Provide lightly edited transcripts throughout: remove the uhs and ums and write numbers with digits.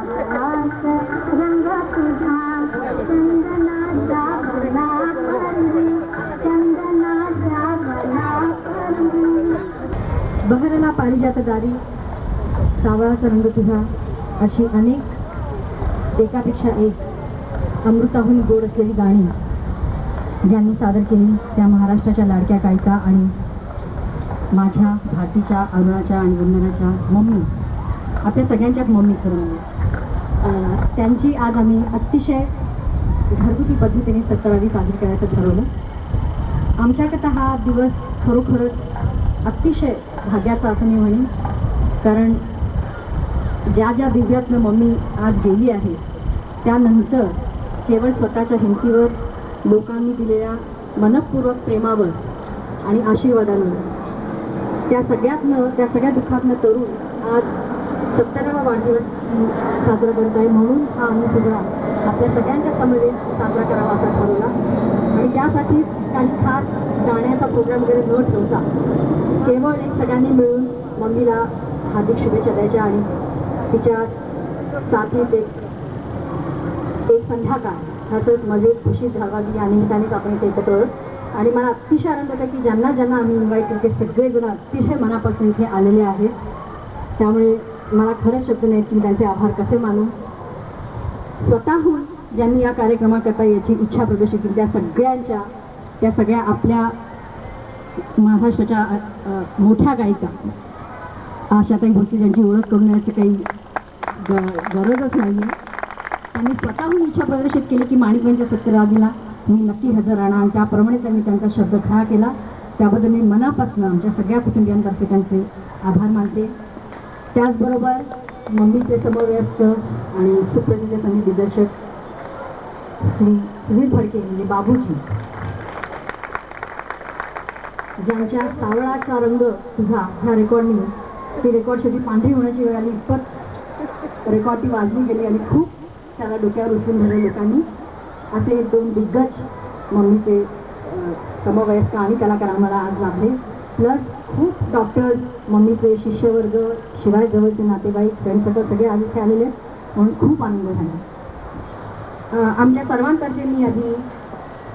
बहरला पारिजात दारी सावळाचा रंग तुझा अशी अनेक एकापेक्षा एक अमृताहून गोड असलेली गाणी ज्यांनी सादर केली त्या महाराष्ट्राच्या लाडक्या गायिका आणि माझ्या भारतीच्या अरुणाच्या आणि वंदनाच्या मम्मी, आपल्या सगळ्यांच्याच मम्मी खरं त्यांची आज आम्ही अतिशय घरगुती पद्धतीने 17वी साजरी करायचं ठरवलं. आमच्याकरता हा दिवस खरोखरच अतिशय भाग्याचा असं मी म्हणेन, कारण ज्या ज्या दिव्यातनं मम्मी आज गेली आहे त्यानंतर केवळ स्वतःच्या हिमतीवर लोकांनी दिलेल्या मनपूर्वक प्रेमावर आणि आशीर्वादांवर त्या सगळ्या दुःखातनं तरुण आज 17वा वाढदिवस साजरा करत आहे. म्हणून हा आम्ही सोहळा आपल्या सगळ्यांच्या समवेत साजरा करावा असा ठरवला आणि त्यासाठीच काही खास गाण्याचा प्रोग्राम वगैरे न ठेवता केवळ एक सगळ्यांनी मिळून मम्मीला हार्दिक शुभेच्छा द्यायच्या आणि तिच्या साथीत एक संध्याकाळ असंच मजेत खुशीत घालवावी या निमित्तानेच आपण इथे एकत्र. आणि मला अतिशय आनंद होता की ज्यांना ज्यांना आम्ही इन्व्हाइट केले ते सगळेजण अतिशय मनापासून इथे आलेले आहेत. त्यामुळे मला खरंच शब्द नाहीत की मी त्यांचे आभार कसे मानू. स्वतःहून ज्यांनी या कार्यक्रमाकरता याची इच्छा प्रदर्शित केली त्या सगळ्या आपल्या महाराष्ट्राच्या मोठ्या गायिका आशाताई भोसले ज्यांची ओळख करून देण्याची काही गरजच नाही आहे. त्यांनी स्वतःहून इच्छा प्रदर्शित केली की माणिकवांच्या 17वीला मी नक्की हजर राहणार आणि त्याप्रमाणे त्यांनी त्यांचा शब्द खरा केला. त्याबद्दल मी मनापासून आमच्या सगळ्या कुटुंबियांतर्फे त्यांचे आभार मानते. त्याचबरोबर मम्मीचे समवयस्क आणि सुप्रसिद्ध संगीत दिग्दर्शक श्री सुनील फडके म्हणजे बाबूजी, ज्यांच्या सावळाचा रंग तुझा ह्या रेकॉर्डनी ती रेकॉर्ड शेवटी पांढरी होण्याची वेळ आली, इतपत रेकॉर्ड ती वाजली गेली आणि खूप त्याला डोक्यावर उचलून धरले लोकांनी. असे 2 दिग्गज मम्मीचे समवयस्क आणि कलाकार आम्हाला आज लाभले. प्लस खूप डॉक्टर्स, मम्मीचे शिष्यवर्ग, शिवाय जवळचे नातेवाईक, फ्रेंड सर्कल सगळे आज इथे आलेले म्हणून खूप आनंद झाला. आमच्या सर्वांतर्फे मी आधी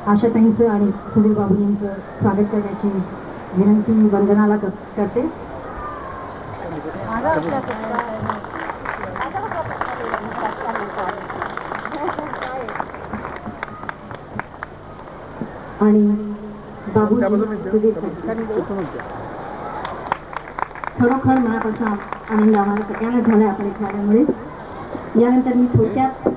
आशाताईंचं आणि सुधीर बाबू यांचं स्वागत करण्याची विनंती वंदनाला करते. आणि बाबूजी खरोखर मनापासून आनंद आम्हाला सगळ्यांना झाला आपण इथे आल्यामुळे. यानंतर मी थोडक्यात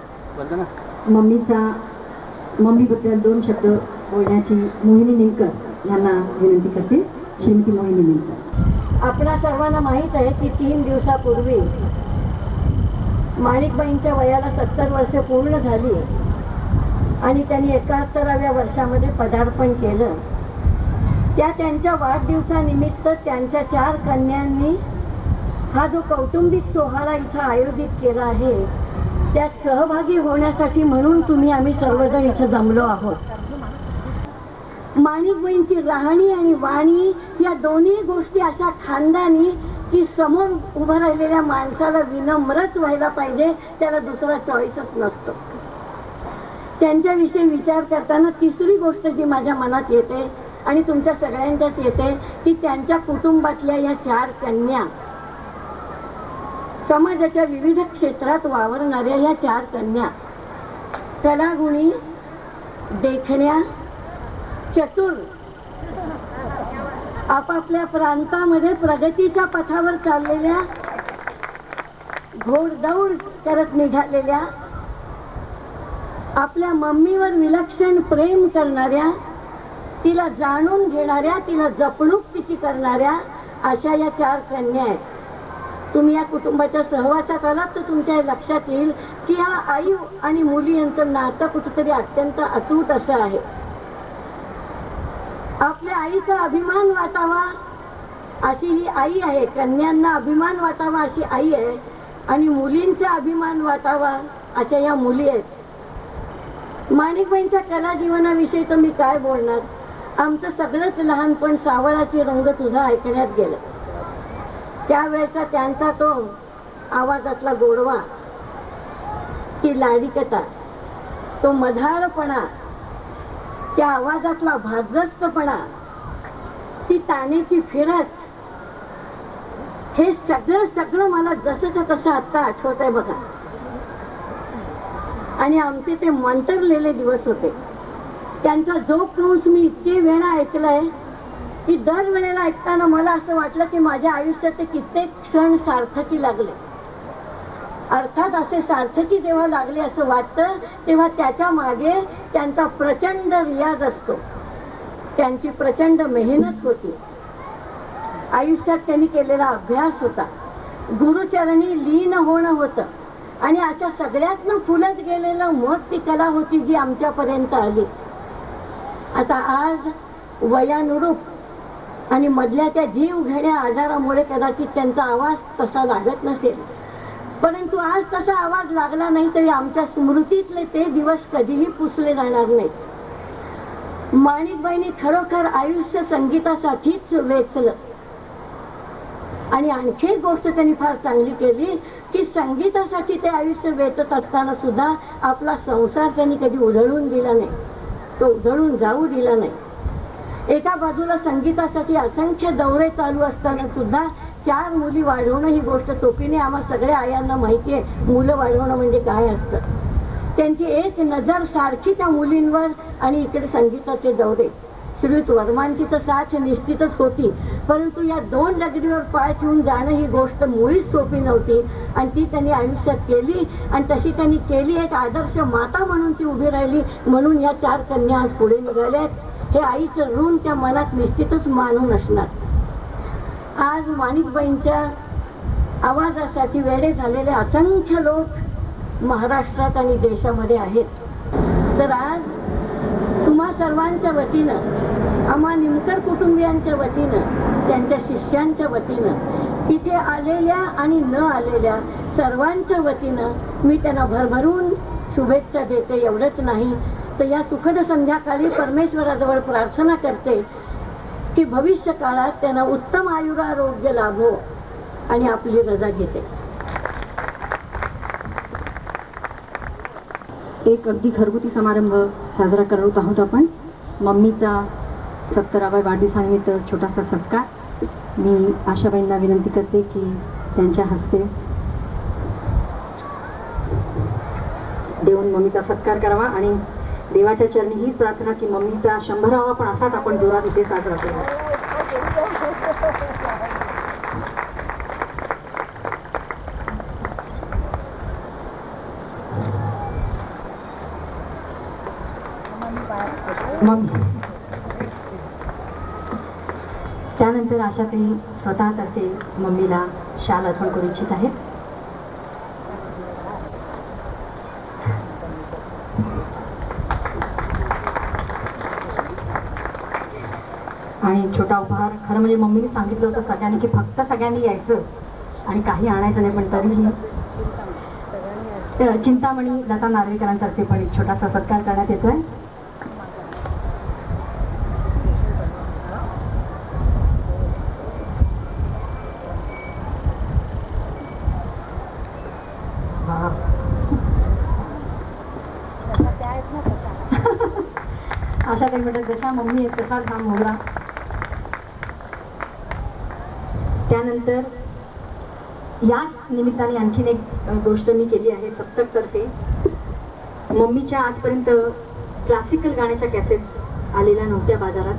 मम्मीबद्दल 2 शब्द बोलण्याची मोहिनी निमकर यांना विनंती करते. श्रीमती मोहिनी निमकर. आपणा सर्वांना माहीत आहे की 3 दिवसापूर्वी माणिकबाईंच्या वयाला 70 वर्ष पूर्ण झाली आणि त्यांनी 71व्या वर्षामध्ये पदार्पण केलं. त्यांच्या वाढदिवसानिमित्त त्यांच्या 4 कन्यांनी हा जो कौटुंबिक सोहळा इथं आयोजित केला आहे त्यात सहभागी होण्यासाठी म्हणून आम्ही सर्वजण इथं जमलो आहोत. माणिकबाईंची राहणी आणि वाणी या दोन्ही गोष्टी अशा खानदानी की समोर उभं राहिलेल्या माणसाला विनम्रच व्हायला पाहिजे, त्याला दुसरा चॉईसच नसतो. त्यांच्याविषयी विचार करताना तिसरी गोष्ट जी माझ्या मनात येते आणि तुमच्या सगळ्यांच्याच येते की त्यांच्या कुटुंबातल्या या 4 कन्या, समाजाच्या विविध क्षेत्रात वावरणाऱ्या या 4 कन्या, कलागुणी, देखण्या, चतुर, आपापल्या प्रांतामध्ये प्रगतीच्या पथावर चाललेल्या, घोडदौड करत निघालेल्या, आपल्या मम्मीवर विलक्षण प्रेम करणाऱ्या, तिला जाणून घेणाऱ्या, तिला जपणूक तिची करणाऱ्या अशा या 4 कन्या आहेत. तुम्ही या कुटुंबाच्या सहवासात आलात तर तुमच्या लक्षात येईल की या आई आणि मुली यांचं नातं कुठेतरी अत्यंत अतूट असं आहे. आपल्या आईचा अभिमान वाटावा अशी ही आई आहे, कन्यांना अभिमान वाटावा अशी आई आहे आणि मुलींचा अभिमान वाटावा अशा या मुली आहेत. माणिकबाईंच्या कला जीवनाविषयी तर मी काय बोलणार. आमचं सगळंच लहानपण सावळाचे रंग तुझा ऐकण्यात गेलं. त्यावेळेचा त्यांचा तो आवाजातला गोडवा ती लाडिकता, तो मधाळपणा, त्या आवाजातला भाजस्तपणा, ती तानेची फिरत, हे सगळं सगळं मला जसं तसं आता आठवत आहे बघा. आणि आमचे ते मंतरलेले दिवस होते. त्यांचा जो कंस मी इतके वेळा ऐकलाय की दर वेळेला ऐकताना मला असं वाटलं की माझ्या आयुष्याचे कित्येक क्षण सार्थकी लागले. अर्थात असे सार्थकी जेव्हा लागले असं वाटतं तेव्हा त्याच्या मागे त्यांचा प्रचंड रियाज असतो, त्यांची प्रचंड मेहनत होती, आयुष्यात त्यांनी केलेला अभ्यास होता, गुरुचरणी लीन होणं होतं. आणि अशा सगळ्यातनं फुलत गेलेलं मग ती कला होती जी आमच्यापर्यंत आली. आता आज वयानुरूप आणि मधल्या त्या जीव घेण्या आजारामुळे कदाचित त्यांचा आवाज तसा लागत नसेल, परंतु आज तसा आवाज लागला नाही तरी आमच्या स्मृतीतले ते दिवस कधीही पुसले जाणार नाहीत. माणिकबाईंनी खरोखर आयुष्य संगीतासाठीच वेचलं. आणि आणखी एक गोष्ट त्यांनी फार चांगली केली की संगीतासाठी ते आयुष्य वेचत असताना सुद्धा आपला संसार त्यांनी कधी उधळून दिला नाही, तो उधळून जाऊ दिला नाही. एका बाजूला संगीतासाठी असंख्य दौरे चालू असताना सुद्धा 4 मुली वाढवणं ही गोष्ट सोपी आम्हा सगळ्या आयांना माहिती आहे. मुलं वाढवणं म्हणजे काय असतं. त्यांची एक नजर सारखी त्या मुलींवर आणि इकडे संगीताचे दौरे. श्रीयुत वर्मांची तर साथ निश्चितच होती, परंतु या 2 डगरीवर पाय ठेवून जाणं ही गोष्ट मुळीच सोपी नव्हती. आणि ती त्यांनी आयुष्यात केली आणि तशी त्यांनी केली. एक आदर्श माता म्हणून ती उभी राहिली. म्हणून या 4 कन्या आज पुढे निघाल्यात. हे आईचं ऋण त्या मनात निश्चितच मानून असणार. आज माणिकबाईंच्या आवाजासाठी वेडे झालेले असंख्य लोक महाराष्ट्रात आणि देशामध्ये आहेत. तर आज तुम्हा सर्वांच्या वतीनं, आम्हा निमकर कुटुंबियांच्या वतीनं, त्यांच्या शिष्यांच्या वतीनं, इथे आलेल्या आणि न आलेल्या सर्वांच्या वतीनं मी त्यांना भरभरून शुभेच्छा देते. एवढंच नाही तर या सुखद संध्याकाळी परमेश्वराजवळ प्रार्थना करते की भविष्य काळात त्यांना उत्तम आयुरारोग्य लाभो आणि आपली रजा घेते. एक अगदी घरगुती समारंभ साजरा करत आहोत आपण. मम्मीचा 70व्या वाढदिवसानिमित्त छोटासा सत्कार. मी आशाबाईंना विनंती करते की त्यांच्या हस्ते देऊन मम्मीचा सत्कार करावा आणि देवाच्या चरणी हीच प्रार्थना की मम्मीचा 100वा पण असाच आपण जोरात इथे साजरा करू. त्यानंतर आशा ते स्वतःतर्फे मम्मीला शाल अर्पण करू इच्छित आहेत. आणि छोटा उपहार. खरं म्हणजे मम्मीने सांगितलं होतं सगळ्यांनी की फक्त सगळ्यांनी यायचं आणि काही आणायचं नाही, पण तरीही चिंतामणी लता नार्वेकरांतर्फे पण एक छोटासा सत्कार करण्यात येतोय. अशा काही म्हणतात जशा मम्मी आहेत तसाच हा मोहरा. त्यानंतर याच निमित्ताने आणखीन एक गोष्ट मी केली आहे सप्तकतर्फे. मम्मीच्या आजपर्यंत क्लासिकल गाण्याच्या कॅसेट्स आलेल्या नव्हत्या बाजारात.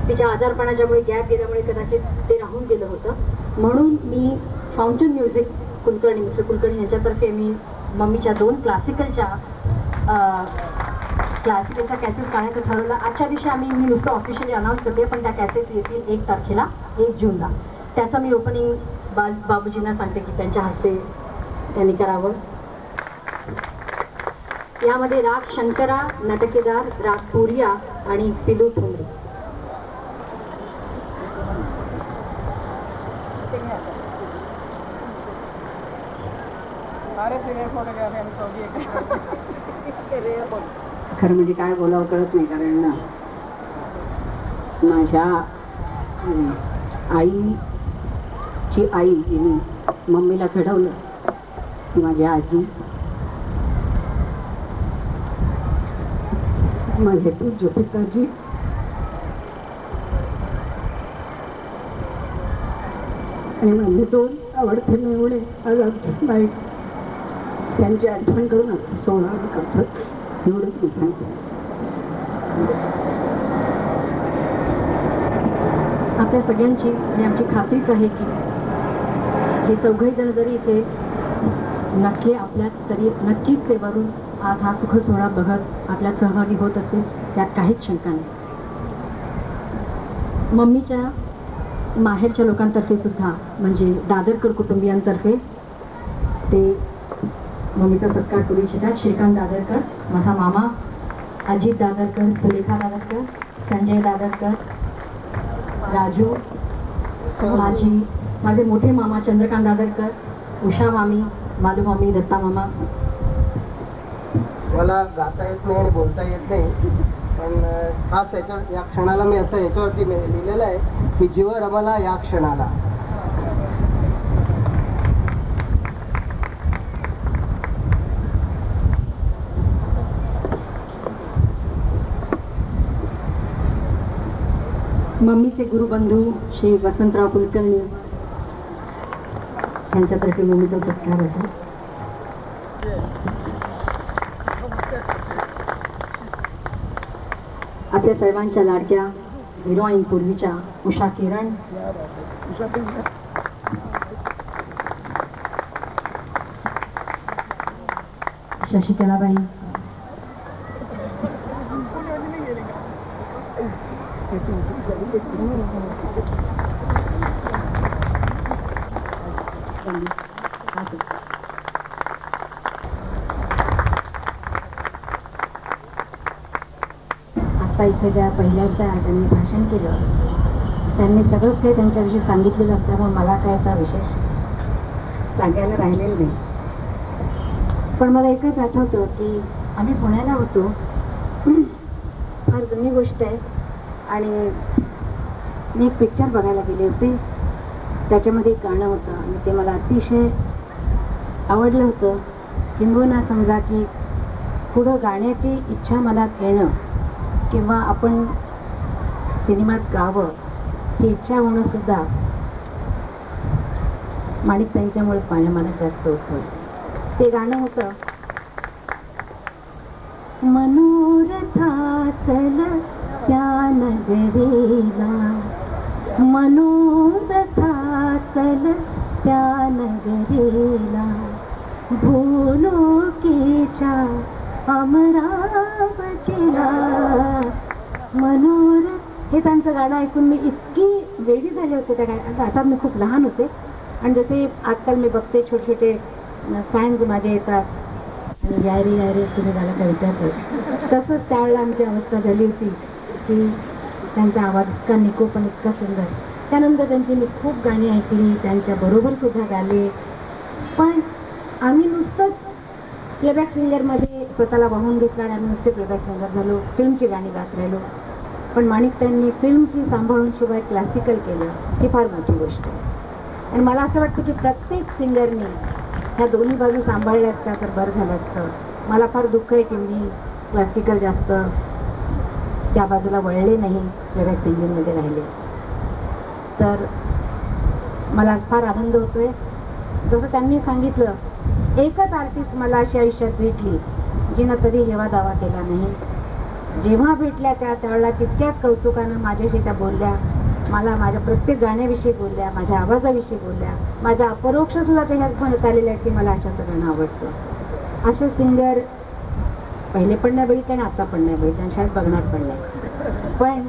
तिच्या आजारपणाच्यामुळे गॅप गेल्यामुळे कदाचित ते राहून गेलं होतं. म्हणून मी fountain music Kulkarni mister Kulkarni यांच्यातर्फे मी मम्मीच्या 2 क्लासिकलच्या कॅसेट्स काढायचं ठरवलं. आजच्या दिवशी मी नुसतं ऑफिशियली अनाऊन्स करते, पण त्या कॅसेट्स येतील 1 तारखेला 1 जूनला. त्याचं मी ओपनिंग बाबूजींना सांगते की त्यांच्या हस्ते त्यांनी करावं. यामध्ये राग शंकरा, नाटकेदार राग पुरिया आणि पिलू ठोंबरे. खरं म्हणजे काय बोलावं कळत नाही, कारण ना माझ्या आईची आई जिने मम्मीला घडवलं ती माझी आजी. माझे पूज्य पिताजी, आणि माझे 2 आवडते मेवणे आज आमच्या बाई त्यांची आठवण करून आमचं सोहळा करतात. एवढंच मी सांगते. आपल्या सगळ्यांची आणि आमची खात्रीच आहे की हे चौघही जण जरी इथे नसले आपल्यात तरी नक्कीच ते वरून आज हा सुख सोहळा बघत आपल्यात सहभागी होत असतील, त्यात काहीच शंका नाही. मम्मीच्या माहेरच्या लोकांतर्फे सुद्धा म्हणजे दादरकर कुटुंबियांतर्फे ते मम्मीचा सत्कार करू इच्छितात. श्रीकांत दादरकर, माझा मामा अजित दादरकर, सुलेखा दादरकर, संजय दादरकर, राजू, माझे मोठे मामा चंद्रकांत दादरकर, उषा मामी, मालू मामी, दत्ता मामा. मला गाता येत नाही आणि बोलता येत नाही, पण खास या क्षणाला मी असं याच्यावरती लिहिलेलं आहे की जीव रमला या क्षणाला. मम्मीचे गुरुबंधू श्री वसंतराव कुलकर्णी यांच्यातर्फे मम्मीचा सत्कार होता. आपल्या सर्वांच्या लाडक्या हिरोईन पूर्वीच्या उषा किरण, शशिकलाबाई, आता इथे ज्या पहिल्यांदा त्यांनी भाषण केलं त्यांनी सगळंच काही त्यांच्याविषयी सांगितलेलं असल्यामुळे मला काय आता विशेष सांगायला राहिलेलं नाही. पण मला एकच आठवतं की आम्ही पुण्याला होतो, फार जुनी गोष्ट आहे, आणि मी एक पिक्चर बघायला गेले होते. त्याच्यामध्ये एक गाणं होतं आणि ते मला अतिशय आवडलं होतं. किंबहुना समजा की पुढं गाण्याची इच्छा मनात येणं किंवा आपण सिनेमात गावं ही इच्छा होणं सुद्धा माणिक त्यांच्यामुळेच माझ्या मनात जास्त होतं. ते गाणं होतं, मनोरथा चल त्या नगरीला, मनोरथा चल त्या नगरीला, भूलोकीच्या अमरावतीला. मनोरथ हे त्यांचं गाणं ऐकून मी इतकी वेडी झाले होते त्या गाण्यात. आता मी खूप लहान होते आणि जसे आजकाल मी बघते छोटे छोटे फॅन्स माझे येतात आणि याय रे तुम्ही मला काय विचारतोस, तसंच त्यावेळेला आमची अवस्था झाली होती की त्यांचा आवाज इतका निकोप आणि इतका सुंदर. त्यानंतर त्यांची मी खूप गाणी ऐकली, त्यांच्याबरोबर सुद्धा गाले. पण आम्ही नुसतंच प्लेबॅक सिंगरमध्ये स्वतःला वाहून घेतला आणि आम्ही नुसते प्लेबॅक सिंगर झालो, फिल्मची गाणी गात राहिलो. पण माणिक त्यांनी फिल्मची सांभाळून शिवाय क्लासिकल केलं, ही फार मोठी गोष्ट आहे. आणि मला असं वाटतं की प्रत्येक सिंगरने ह्या दोन्ही बाजू सांभाळल्या असत्या तर बरं झालं असतं. मला फार दुःख आहे की मी क्लासिकल जास्त त्या बाजूला वळले नाही, प्लेबॅक सिंगिंगमध्ये राहिले. तर मला आज फार आनंद होतोय. जसं त्यांनी सांगितलं, एकच आर्टिस्ट मला अशी आयुष्यात भेटली जिनं कधी हेवा दावा केला नाही. जेव्हा भेटल्या त्यावेळेला तितक्याच कौतुकानं माझ्याशी त्या बोलल्या, मला माझ्या प्रत्येक गाण्याविषयी बोलल्या, माझ्या आवाजाविषयी बोलल्या, माझ्या अपरोक्ष सुद्धा ते ह्याच म्हणत आलेल्या आहेत की मला अशाचं गाणं आवडतं. असे सिंगर पहिले पण नाही बघितले आणि आता पण नाही बघितले आणि शाळेत बघणार पण नाही. पण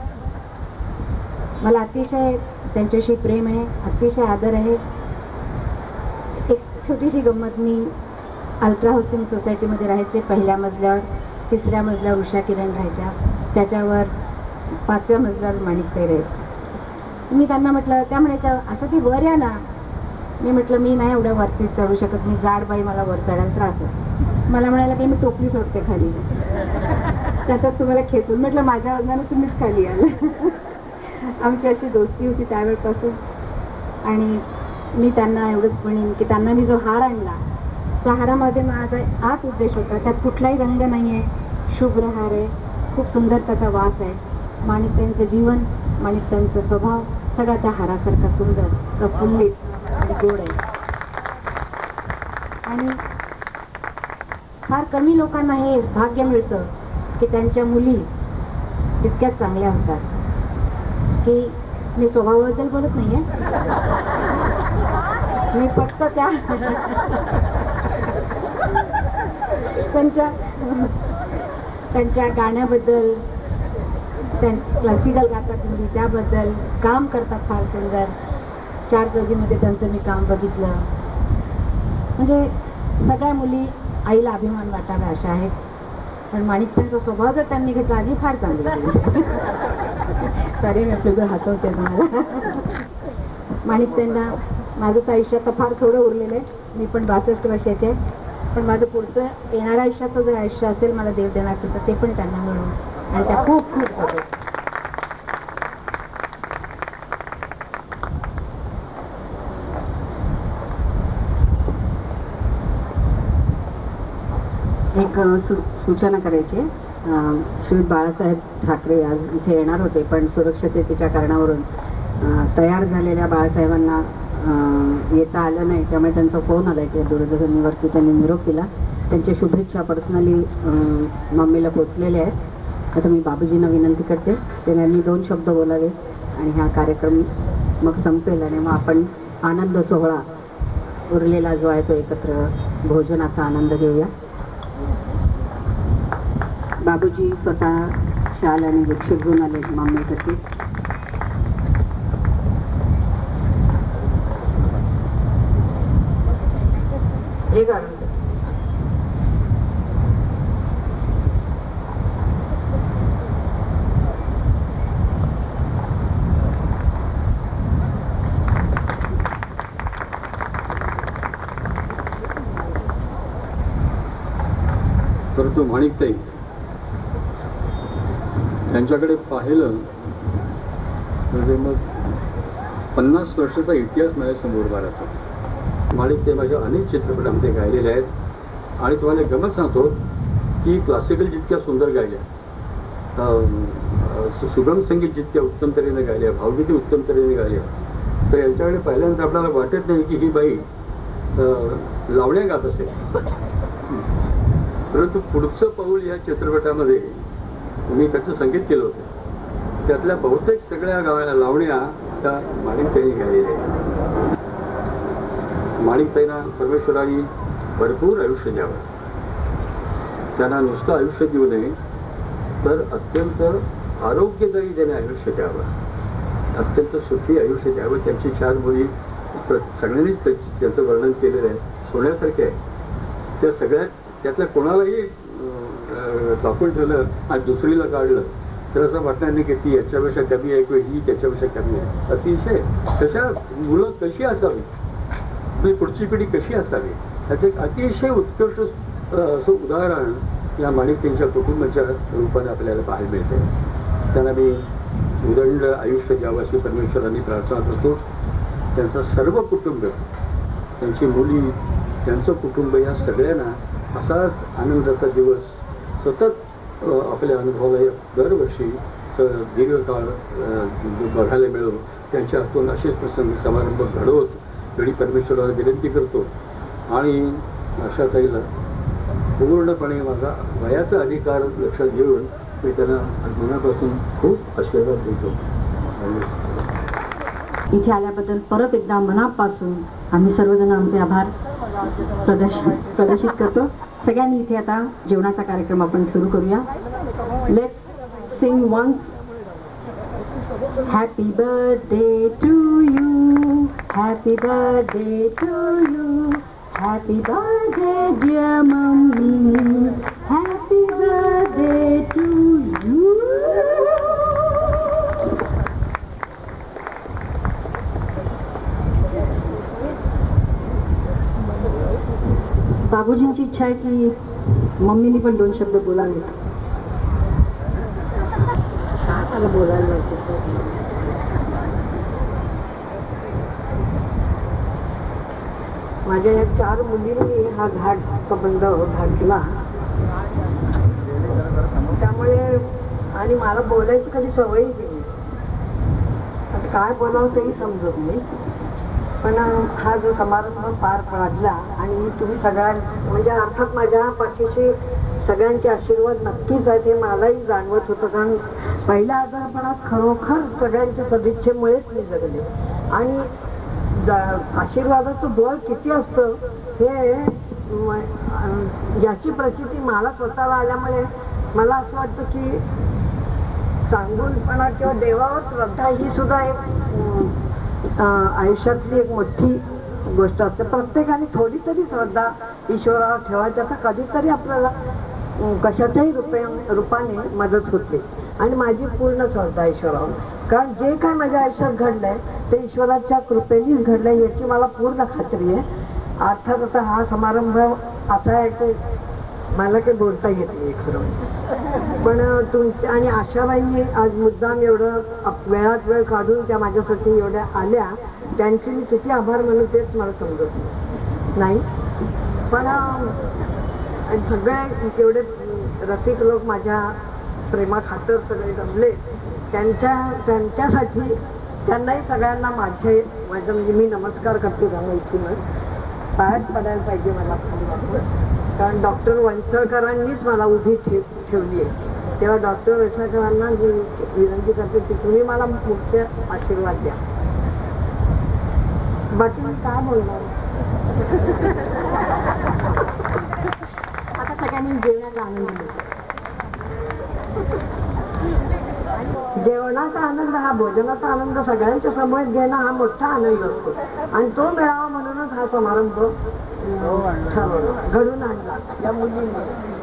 मला अतिशय त्यांच्याशी प्रेम आहे, अतिशय आदर आहे. एक छोटीशी गंमत, मी अल्ट्रा हाऊसिंग सोसायटीमध्ये राहायचे. पहिल्या मजल्यावर, तिसऱ्या मजल्यावर उषा किरण राहायच्या, त्याच्यावर 5व्या मजल्यावर माणिकताई राहायच्या. मी त्यांना म्हटलं, त्या म्हणायच्या अशा ती वर या ना. मी म्हटलं मी नाही एवढ्या वरती चढू शकत, मी जाड बाई, मला वर चढायला त्रास होतो. मला म्हणायला की मी टोपली सोडते खाली, त्याच्यात तुम्हाला खेचून. म्हटलं माझ्या वजनाने तुम्हीच खाली आला. आमची अशी दोस्ती होती त्यावेळेपासून. आणि मी त्यांना एवढंच म्हणेन की त्यांना मी जो हार आणला त्या हारामध्ये माझा हाच उद्देश होता. त्यात कुठलाही रंग नाही आहे, शुभ्र हार आहे, खूप सुंदर त्याचा वास आहे. माणिकताईंचं जीवन, माणिकताईंचा स्वभाव सगळा त्या हारासारखा सुंदर, प्रफुल्लित आणि गोड आहे. आणि फार कमी लोकांना हे भाग्य मिळतं की त्यांच्या मुली तितक्याच चांगल्या होतात. की मी स्वभावाबद्दल बोलत नाहीये, मी फक्त त्यांच्या गाण्याबद्दल, क्लासिकल गातात मुली त्याबद्दल, काम करतात फार सुंदर. 4 चौघीमध्ये त्यांचं मी काम बघितलं. म्हणजे सगळ्या मुली आईला अभिमान वाटावा अशा आहेत. पण माणिकताईंचा स्वभाव जर त्यांनी घेतला आधी फार चांगला. सॉरी मी आपल्याला हसवते तुम्हाला. माणिकताईंना माझंच आयुष्य आता फार थोडं उरलेलं आहे. मी पण 62 वर्षाचे आहे. पण माझं पुढचं येणाऱ्या आयुष्याचं जर आयुष्य असेल, मला देव देणार असेल तर ते पण त्यांना मिळून. आणि त्या खूप खूप जगत. एक सूचना करायची आहे. श्री बाळासाहेब ठाकरे आज इथे येणार होते, पण सुरक्षिततेच्या कारणावरून तयार झालेल्या बाळासाहेबांना येता आलं नाही. त्यामुळे त्यांचा फोन आला की दूरध्वनीवरती त्यांनी निरोप दिला. त्यांच्या शुभेच्छा पर्सनली मम्मीला पोचलेल्या आहेत. आता मी बाबूजींना विनंती करते त्यांनी 2 शब्द बोलावे आणि हा कार्यक्रम मग संपेल. आणि मग आपण आनंद सोहळा उरलेला जो आहे तो एकत्र भोजनाचा आनंद घेऊया. बाबूजी स्वतः शाल आणि वृक्ष घेऊन आले मम्मीसाठी. एक आनंद. परंतु माणिकताई त्यांच्याकडे पाहिलं म्हणजे मग 50 वर्षाचा इतिहास माझ्यासमोर उभा राहतो. माणिकताई माझ्या अनेक चित्रपटांमध्ये गायलेले आहेत. आणि तुम्हाला गमत सांगतो की क्लासिकल जितक्या सुंदर गायल्या, सुगम संगीत जितक्या उत्तम तऱ्हेने गायल्या, भावगीती उत्तम तऱ्हेने गायल्या, तर यांच्याकडे पाहिल्यानंतर आपल्याला वाटत नाही की ही बाई लावण्या गात असेल. परंतु पुढचं पाऊल या चित्रपटामध्ये मी त्याचं संगीत केलं होतं. त्यातल्या बहुतेक सगळ्या लावण्या त्या माणिकताईंनी गायलेल्या आहेत. माणिकताईंना परमेश्वराने भरपूर आयुष्य द्यावं. त्यांना नुसतं आयुष्य देऊ नये तर अत्यंत आरोग्यदायी त्याने आयुष्य द्यावं, अत्यंत सुखी आयुष्य द्यावं. त्यांची 4 मुली सगळ्यांनीच त्यांचं वर्णन केलेलं आहे, सोन्यासारखे आहे. त्या सगळ्यात त्यातल्या कोणालाही चापून ठेवलं आणि दुसरीला काढलं तर असं वाटणार नाही की ती याच्यापेक्षा कमी आहे किंवा ही त्याच्यापेक्षा कमी आहे. अतिशय कशा मुलं कशी असावी, म्हणजे पुढची पिढी कशी असावी याचं एक अतिशय उत्कृष्ट असं उदाहरण या माणिकताईंच्या कुटुंबाच्या रूपाने आपल्याला पाहायला मिळते. त्यांना मी उदंड आयुष्य द्यावं अशी परमेश्वरांनी प्रार्थना करतो. त्यांचं सर्व कुटुंब, त्यांची मुली, त्यांचं कुटुंब या सगळ्यांना असाच आनंदाचा दिवस सतत आपल्या अनुभवाला दरवर्षी दीर्घकाळ बघायला मिळो. त्यांच्या हातून असेच प्रसंग समारंभ घडवत घडी परमेश्वराला विनंती करतो. आणि आशाताईला पूर्णपणे माझा वयाचा अधिकार लक्षात घेऊन मी त्यांना मनापासून खूप आशीर्वाद देतो. इथे आल्याबद्दल परत एकदा मनापासून आम्ही सर्वजण आमचे आभार प्रदर्शित करतो. सगळ्यांनी इथे आता जेवणाचा कार्यक्रम आपण सुरू करूया. Let's sing once. Happy birthday to you, happy birthday to you, happy birthday dear mummy, happy birthday to you. बाबूजींची इच्छा आहे की मम्मीनी पण 2 शब्द बोलावे. मला बोलायला माझ्या या 4 मुलींनी हा घाट संबंध घातला, त्यामुळे आणि मला बोलायची कधी सवयही नाही. आता काय बोलावं तेही समजत नाही. पण हा जो समारंभ पार पडला आणि तुम्ही सगळ्या म्हणजे अर्थात माझ्या पाठीशी सगळ्यांचे आशीर्वाद नक्कीच आहेत हे मलाही जाणवत होतं. कारण पहिल्या आजारपणात खरोखर सगळ्यांच्या सदिच्छेमुळेच मी जगले. आणि आशीर्वादाचं बळ किती असतं हे याची प्रचिती मला स्वतःला आल्यामुळे मला असं वाटतं की चांगुलपणा किंवा देवावर श्रद्धा ही सुद्धा एक आयुष्यातली एक मोठी गोष्ट असते. प्रत्येकाने थोडी तरी श्रद्धा ईश्वरावर ठेवायची. आता कधीतरी आपल्याला कशाच्याही रूपाने मदत होते आणि माझी पूर्ण श्रद्धा ईश्वरावर. कारण जे काय माझ्या आयुष्यात घडलंय ते ईश्वराच्या कृपेनेच घडलंय याची मला पूर्ण खात्री आहे. अर्थात आता हा समारंभ असा आहे की मला काही बोलता येत नाही खरं म्हणजे. पण तुमच्या आणि आशाबाईंनी आज मुद्दाम एवढं वेळात वेळ काढून त्या माझ्यासाठी एवढ्या आल्या, त्यांचे मी किती आभार मानू तेच मला समजत नाही. पण सगळे एवढे रसिक लोक माझ्या प्रेमाखातर सगळे जमले, त्यांच्यासाठी त्यांनाही सगळ्यांना माझं म्हणजे मी नमस्कार करते. त्यांना इथूनच पायाच पडायला पाहिजे मला खाली वाटतं. कारण डॉक्टर वंसळकरांनीच मला उभी ठेवली आहे. तेव्हा डॉक्टर वंसळकरांना मी विनंती करते की तुम्ही मला मुख्य आशीर्वाद द्या. बाकी मी काय बोलणार. आता सगळ्यांनी जेवणाचा आनंद घेतला. जेवणाचा आनंद हा भोजनाचा आनंद सगळ्यांच्या समोर घेणं हा मोठा आनंद असतो आणि तो मिळावा म्हणूनच हा समारंभ घडून आणला या मुलींनी.